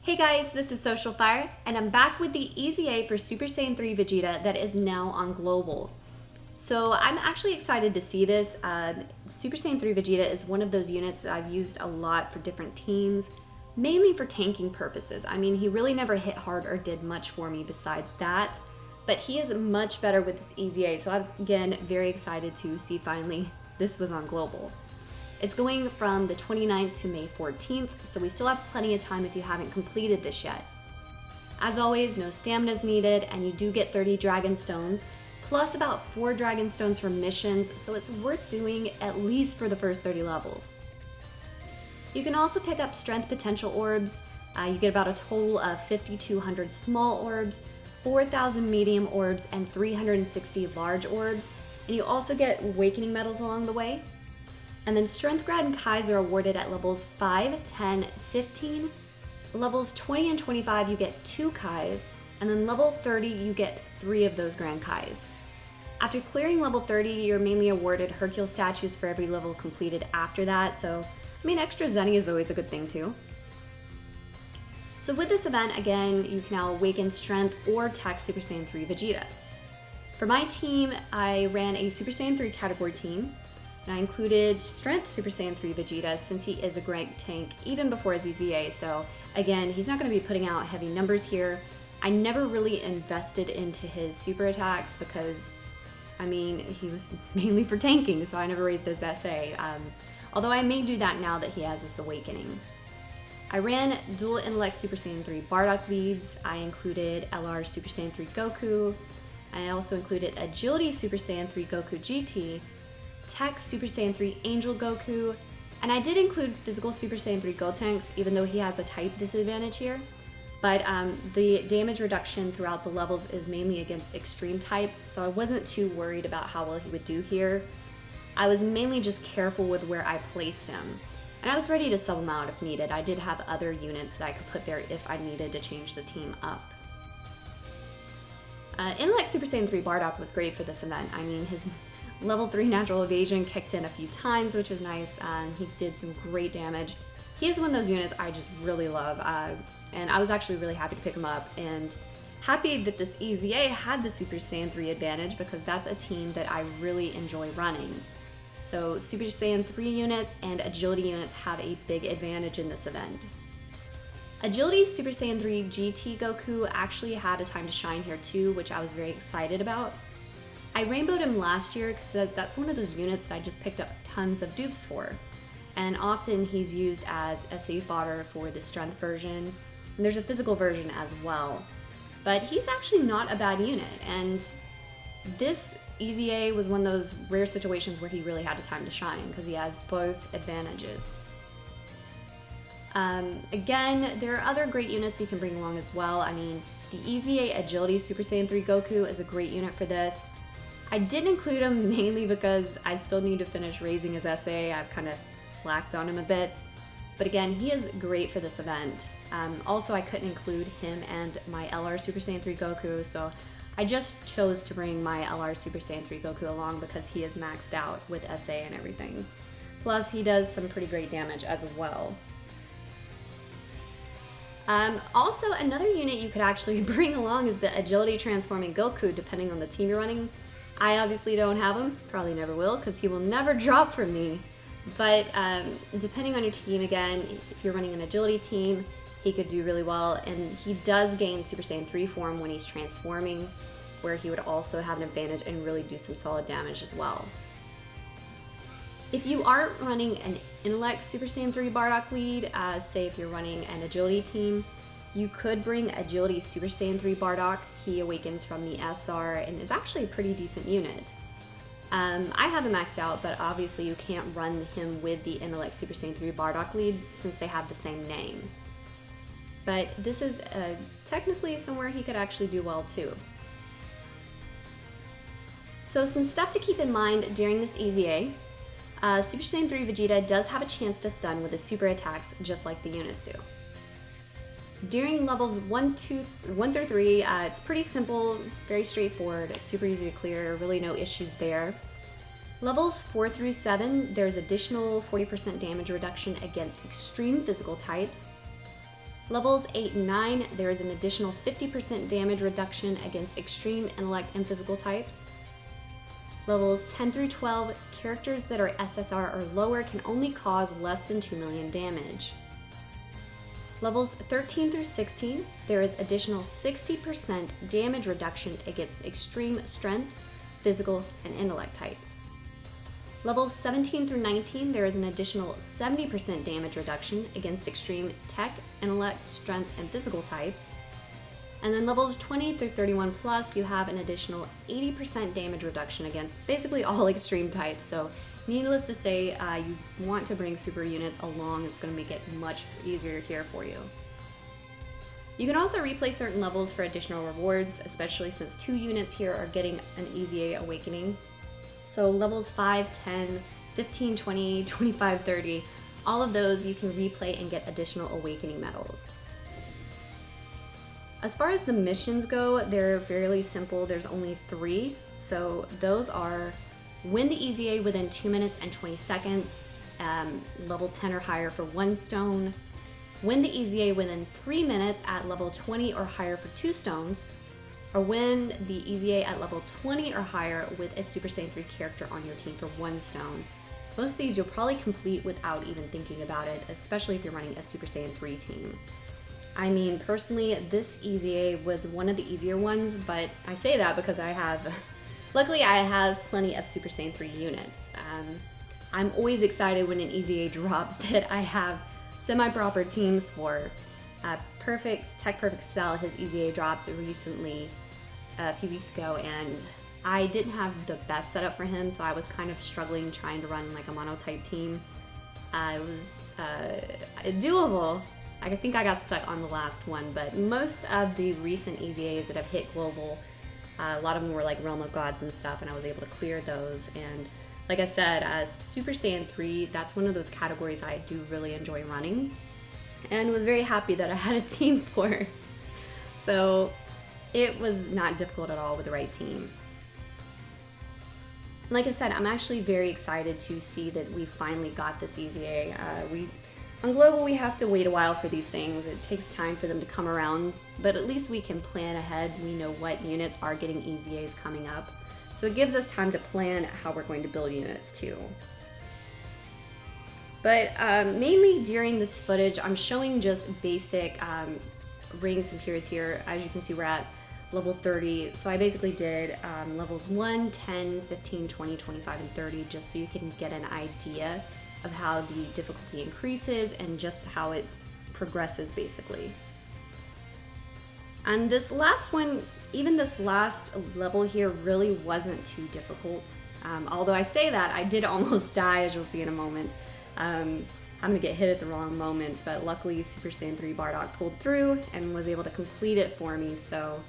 Hey guys, this is Social Fire, and I'm back with the EZA for Super Saiyan 3 Vegeta that is now on Global. So I'm actually excited to see this. Super Saiyan 3 Vegeta is one of those units that I've used a lot for different teams, mainly for tanking purposes. I mean, he really never hit hard or did much for me besides that, but he is much better with this EZA, so I was, again, very excited to see finally this was on Global. It's going from the 29th to May 14th, so we still have plenty of time if you haven't completed this yet. As always, no stamina is needed, and you do get 30 Dragon Stones, plus about 4 Dragon Stones for missions, so it's worth doing at least for the first 30 levels. You can also pick up Strength Potential Orbs. You get about a total of 5,200 small orbs, 4,000 medium orbs, and 360 large orbs, and you also get Awakening Medals along the way. And then Strength Grad and Kais are awarded at levels 5, 10, 15. Levels 20 and 25 you get 2 Kais, and then level 30 you get 3 of those Grand Kais. After clearing level 30, you're mainly awarded Hercule statues for every level completed after that, so I mean extra Zenny is always a good thing too. So with this event, again, you can now awaken Strength or Tech Super Saiyan 3 Vegeta. For my team, I ran a Super Saiyan 3 category team. And I included Strength Super Saiyan 3 Vegeta since he is a great tank even before his EZA, so again, he's not going to be putting out heavy numbers here. I never really invested into his super attacks because, I mean, he was mainly for tanking, so I never raised his SA, although I may do that now that he has this awakening. I ran Dual Intellect Super Saiyan 3 Bardock leads. I included LR Super Saiyan 3 Goku. I also included Agility Super Saiyan 3 Goku GT, Tech Super Saiyan 3 Angel Goku, and I did include Physical Super Saiyan 3 Gotenks, even though he has a type disadvantage here. But the damage reduction throughout the levels is mainly against extreme types, so I wasn't too worried about how well he would do here. I was mainly just careful with where I placed him, and I was ready to sub him out if needed. I did have other units that I could put there if I needed to change the team up. Intellect Super Saiyan 3 Bardock was great for this event. I mean, his level 3 natural evasion kicked in a few times, which was nice. He did some great damage. He is one of those units I just really love, and I was actually really happy to pick him up, and happy that this EZA had the Super Saiyan 3 advantage because that's a team that I really enjoy running. So Super Saiyan 3 units and Agility units have a big advantage in this event. Agility Super Saiyan 3 GT Goku actually had a time to shine here too, which I was very excited about. I rainbowed him last year because that's one of those units that I just picked up tons of dupes for. And often he's used as SA fodder for the strength version, and there's a physical version as well. But he's actually not a bad unit, and this EZA was one of those rare situations where he really had a time to shine because he has both advantages. Again, there are other great units you can bring along as well. I mean, the EZA Agility Super Saiyan 3 Goku is a great unit for this. I did include him mainly because I still need to finish raising his SA. I've kind of slacked on him a bit. But again, he is great for this event. Also, I couldn't include him and my LR Super Saiyan 3 Goku, so I just chose to bring my LR Super Saiyan 3 Goku along because he is maxed out with SA and everything. Plus, he does some pretty great damage as well. Also, another unit you could actually bring along is the Agility Transforming Goku, depending on the team you're running. I obviously don't have him, probably never will, because he will never drop from me. But depending on your team, again, if you're running an Agility team, he could do really well, and he does gain Super Saiyan 3 form when he's transforming, where he would also have an advantage and really do some solid damage as well. If you aren't running an Intellect Super Saiyan 3 Bardock lead, say if you're running an Agility team, you could bring Agility Super Saiyan 3 Bardock. He awakens from the SR and is actually a pretty decent unit. I have him maxed out, but obviously you can't run him with the Intellect Super Saiyan 3 Bardock lead since they have the same name. But this is technically somewhere he could actually do well too. So some stuff to keep in mind during this EZA. Super Saiyan 3 Vegeta does have a chance to stun with his super attacks just like the units do. During levels 1 through 3, it's pretty simple, very straightforward, super easy to clear, really no issues there. Levels 4 through 7, there's additional 40% damage reduction against extreme physical types. Levels 8 and 9, there is an additional 50% damage reduction against extreme intellect and physical types. Levels 10 through 12, characters that are SSR or lower can only cause less than 2 million damage. Levels 13 through 16, there is additional 60% damage reduction against extreme strength, physical, and intellect types. Levels 17 through 19, there is an additional 70% damage reduction against extreme tech, intellect, strength, and physical types. And then levels 20 through 31 plus, you have an additional 80% damage reduction against basically all extreme types. So needless to say, you want to bring super units along. It's going to make it much easier here for you. You can also replay certain levels for additional rewards, especially since 2 units here are getting an EZA awakening. So levels 5, 10, 15, 20, 25, 30, all of those you can replay and get additional awakening medals. As far as the missions go, they're fairly simple. There's only 3. So those are win the EZA within 2 minutes and 20 seconds, level 10 or higher for 1 stone, win the EZA within 3 minutes at level 20 or higher for 2 stones, or win the EZA at level 20 or higher with a Super Saiyan 3 character on your team for 1 stone. Most of these you'll probably complete without even thinking about it, especially if you're running a Super Saiyan 3 team. I mean, personally, this EZA was one of the easier ones, but I say that because luckily I have plenty of Super Saiyan 3 units. I'm always excited when an EZA drops that I have semi-proper teams for. Tech Perfect Cell, his EZA dropped recently, a few weeks ago, and I didn't have the best setup for him, so I was kind of struggling trying to run like a monotype team. It was doable. I think I got stuck on the last one, but most of the recent EZAs that have hit global, a lot of them were like Realm of Gods and stuff, and I was able to clear those. And like I said, Super Saiyan 3, that's one of those categories I do really enjoy running, and was very happy that I had a team for. So it was not difficult at all with the right team. Like I said, I'm actually very excited to see that we finally got this EZA. On Global, we have to wait a while for these things. It takes time for them to come around, but at least we can plan ahead. We know what units are getting EZAs coming up. So it gives us time to plan how we're going to build units too. But mainly during this footage, I'm showing just basic rings and periods here. As you can see, we're at level 30. So I basically did levels 1, 10, 15, 20, 25, and 30, just so you can get an idea of how the difficulty increases and just how it progresses basically. And this last one, even this last level here really wasn't too difficult. Although I say that, I did almost die, as you'll see in a moment. I'm gonna get hit at the wrong moments, but luckily Super Saiyan 3 Bardock pulled through and was able to complete it for me, so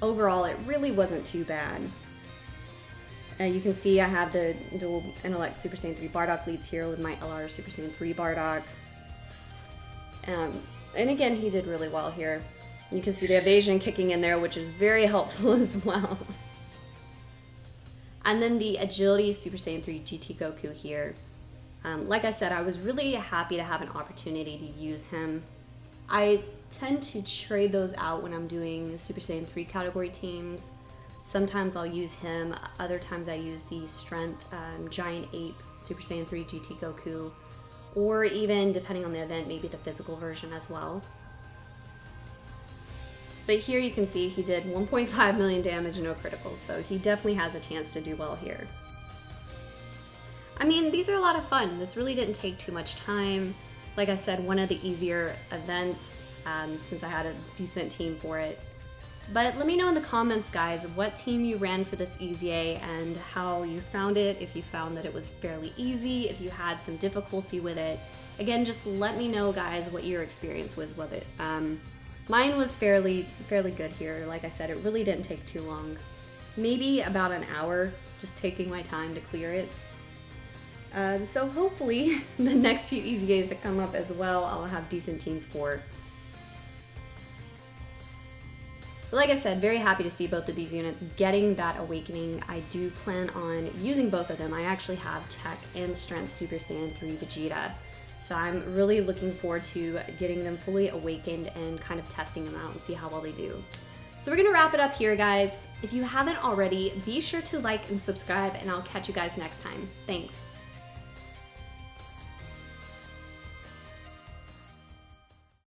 overall it really wasn't too bad. You can see I have the dual intellect Super Saiyan 3 Bardock leads here with my LR Super Saiyan 3 Bardock. And again, he did really well here. You can see the evasion kicking in there, which is very helpful as well. And then the agility Super Saiyan 3 GT Goku here. Like I said, I was really happy to have an opportunity to use him. I tend to trade those out when I'm doing Super Saiyan 3 category teams. Sometimes I'll use him, other times I use the Strength Giant Ape Super Saiyan 3 GT Goku, or even, depending on the event, maybe the physical version as well. But here you can see he did 1.5 million damage and no criticals, so he definitely has a chance to do well here. I mean, these are a lot of fun. This really didn't take too much time. Like I said, one of the easier events since I had a decent team for it. But let me know in the comments, guys, what team you ran for this EZA and how you found it, if you found that it was fairly easy, if you had some difficulty with it. Again, just let me know, guys, what your experience was with it. Mine was fairly good here. Like I said, it really didn't take too long. Maybe about an hour, just taking my time to clear it. So hopefully the next few EZAs that come up as well, I'll have decent teams for. But like I said, very happy to see both of these units getting that awakening. I do plan on using both of them. I actually have Tech and Strength Super Saiyan 3 Vegeta. So I'm really looking forward to getting them fully awakened and kind of testing them out and see how well they do. So we're gonna wrap it up here, guys. If you haven't already, be sure to like and subscribe, and I'll catch you guys next time. Thanks.